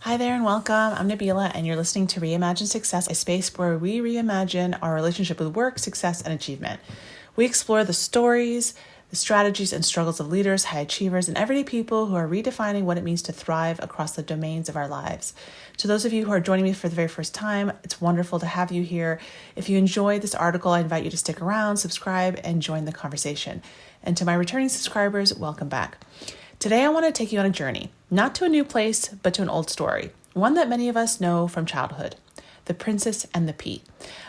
Hi there and welcome. I'm Nabeela and you're listening to Reimagine Success, a space where we reimagine our relationship with work, success, and achievement. We explore the stories, the strategies, and struggles of leaders, high achievers, and everyday people who are redefining what it means to thrive across the domains of our lives. To those of you who are joining me for the very first time, it's wonderful to have you here. If you enjoyed this article, I invite you to stick around, subscribe, and join the conversation. And to my returning subscribers, welcome back. Today, I want to take you on a journey, not to a new place, but to an old story, one that many of us know from childhood, The Princess and the Pea.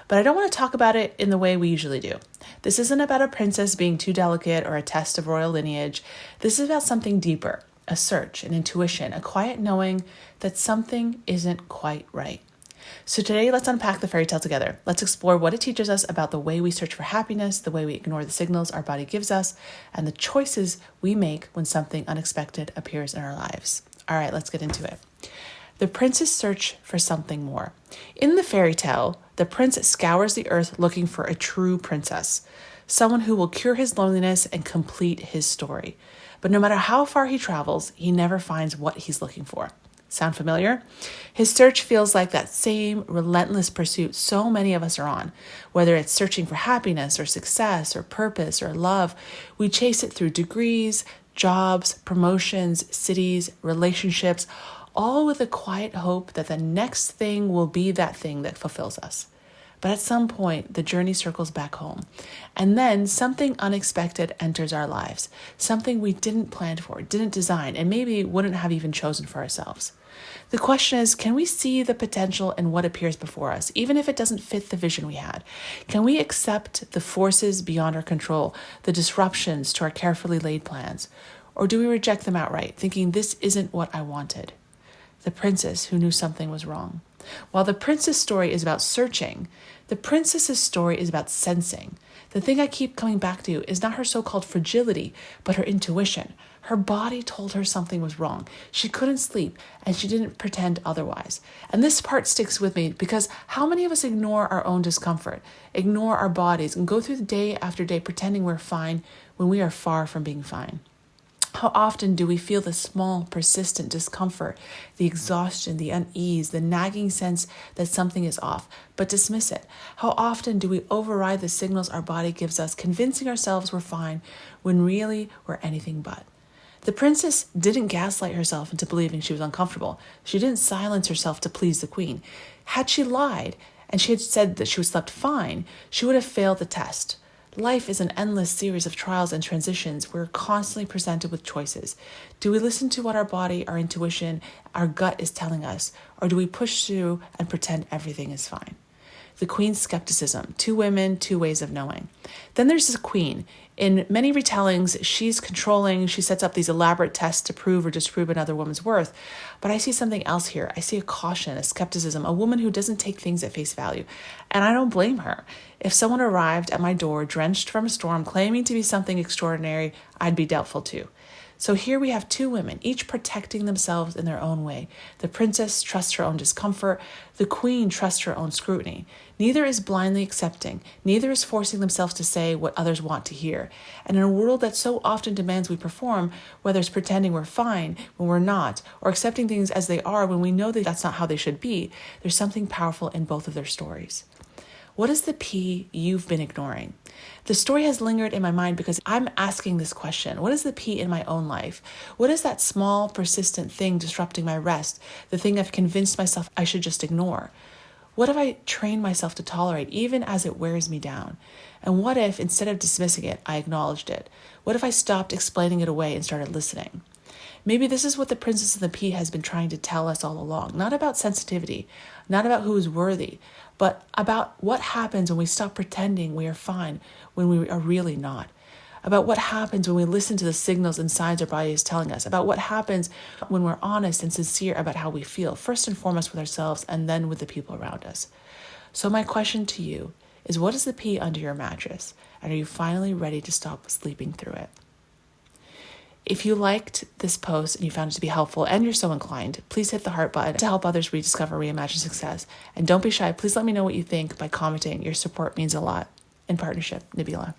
But I don't want to talk about it in the way we usually do. This isn't about a princess being too delicate or a test of royal lineage. This is about something deeper, a search, an intuition, a quiet knowing that something isn't quite right. So today, let's unpack the fairy tale together. Let's explore what it teaches us about the way we search for happiness, the way we ignore the signals our body gives us, and the choices we make when something unexpected appears in our lives. All right, let's get into it. The prince's search for something more. In the fairy tale, the prince scours the earth looking for a true princess, someone who will cure his loneliness and complete his story. But no matter how far he travels, he never finds what he's looking for. Sound familiar? His search feels like that same relentless pursuit so many of us are on. Whether it's searching for happiness or success or purpose or love, we chase it through degrees, jobs, promotions, cities, relationships, all with a quiet hope that the next thing will be that thing that fulfills us. But at some point, the journey circles back home. And then something unexpected enters our lives, something we didn't plan for, didn't design, and maybe wouldn't have even chosen for ourselves. The question is, can we see the potential in what appears before us, even if it doesn't fit the vision we had? Can we accept the forces beyond our control, the disruptions to our carefully laid plans? Or do we reject them outright, thinking this isn't what I wanted? The princess who knew something was wrong. While the prince's story is about searching, the princess's story is about sensing. The thing I keep coming back to is not her so-called fragility, but her intuition. Her body told her something was wrong. She couldn't sleep, and she didn't pretend otherwise. And this part sticks with me because how many of us ignore our own discomfort, ignore our bodies, and go through the day after day pretending we're fine when we are far from being fine? How often do we feel the small, persistent discomfort, the exhaustion, the unease, the nagging sense that something is off, but dismiss it? How often do we override the signals our body gives us, convincing ourselves we're fine when really we're anything but? The princess didn't gaslight herself into believing she was uncomfortable. She didn't silence herself to please the queen. Had she lied and she had said that she slept fine, she would have failed the test. Life is an endless series of trials and transitions. We're constantly presented with choices. Do we listen to what our body, our intuition, our gut is telling us, or do we push through and pretend everything is fine? The queen's skepticism, 2 women, 2 ways of knowing. Then there's this queen. In many retellings, she's controlling. She sets up these elaborate tests to prove or disprove another woman's worth. But I see something else here. I see a caution, a skepticism, a woman who doesn't take things at face value. And I don't blame her. If someone arrived at my door drenched from a storm, claiming to be something extraordinary, I'd be doubtful too. So here we have 2 women, each protecting themselves in their own way. The princess trusts her own discomfort. The queen trusts her own scrutiny. Neither is blindly accepting. Neither is forcing themselves to say what others want to hear. And in a world that so often demands we perform, whether it's pretending we're fine when we're not, or accepting things as they are when we know that that's not how they should be, there's something powerful in both of their stories. What is the P you've been ignoring? The story has lingered in my mind because I'm asking this question. What is the P in my own life? What is that small, persistent thing disrupting my rest? The thing I've convinced myself I should just ignore? What have I trained myself to tolerate even as it wears me down? And what if, instead of dismissing it, I acknowledged it? What if I stopped explaining it away and started listening? Maybe this is what the Princess and the Pea has been trying to tell us all along. Not about sensitivity, not about who is worthy, but about what happens when we stop pretending we are fine when we are really not. About what happens when we listen to the signals and signs our body is telling us. About what happens when we're honest and sincere about how we feel, first and foremost with ourselves and then with the people around us. So my question to you is, what is the Pea under your mattress? And are you finally ready to stop sleeping through it? If you liked this post and you found it to be helpful and you're so inclined, please hit the heart button to help others rediscover Reimagine Success. And don't be shy. Please let me know what you think by commenting. Your support means a lot. In partnership, Nabeela.